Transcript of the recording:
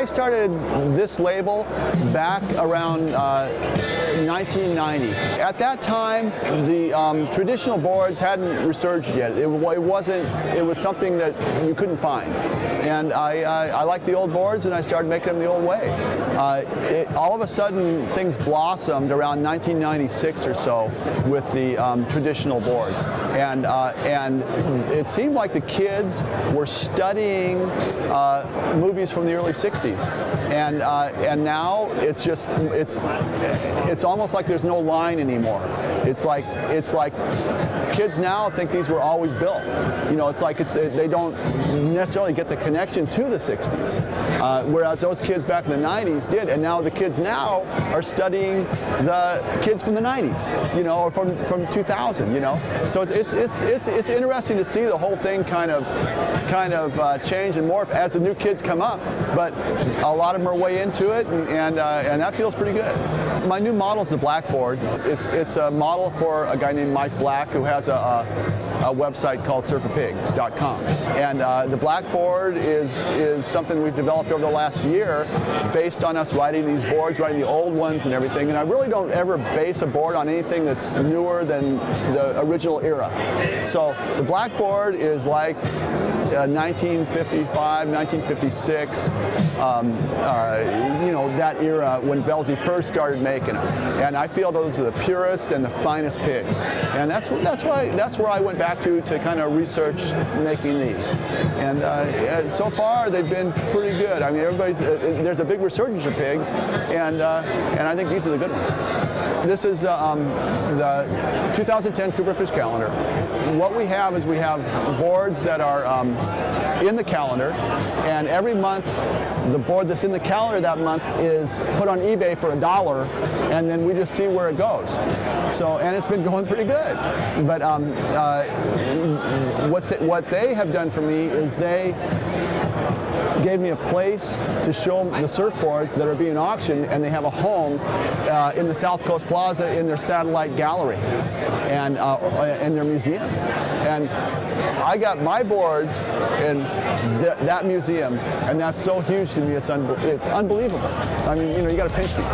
started this label back around 1990. At that time, the traditional boards hadn't resurged yet. It was something that you couldn't find. And I liked the old boards, and I started making them the old way. All of a sudden, things blossomed around 1996 or so with the traditional boards. And it seemed like the kids were studying movies from the early 60s. And now it's almost like there's no line anymore. It's like kids now think these were always built. You know, it's like they don't necessarily get the connection to the 60s, whereas those kids back in the 90s did, and now the kids now are studying the kids from the 90s, you know, or from 2000, you know. So it's interesting to see the whole thing kind of change and morph as the new kids come up, but a lot of them are way into it, and that feels pretty good. My new model is the Blackboard. It's a model for a guy named Mike Black, who has a website called surfboard.com. And the Blackboard is something we've developed over the last year based on us riding these boards, riding the old ones and everything. And I really don't ever base a board on anything that's newer than the original era. So the Blackboard is like 1955, 1956, you know, that era when Velzy first started making them. And I feel those are the purest and the finest pigs. And that's where I went back to kind of research making these. And so far they've been pretty good. I mean, there's a big resurgence of pigs, and I think these are the good ones. This is the 2010 Cooperfish calendar. What we have is we have boards that are in the calendar, and every month the board that's in the calendar that month is put on eBay for $1, and then we just see where it goes. So, and it's been going pretty good. But what they have done for me is they gave me a place to show the surfboards that are being auctioned, and they have a home in the South Coast Plaza in their satellite gallery and in their museum. And I got my boards in that museum, and that's so huge to me. It's unbelievable. I mean, you know, you got to pinch me.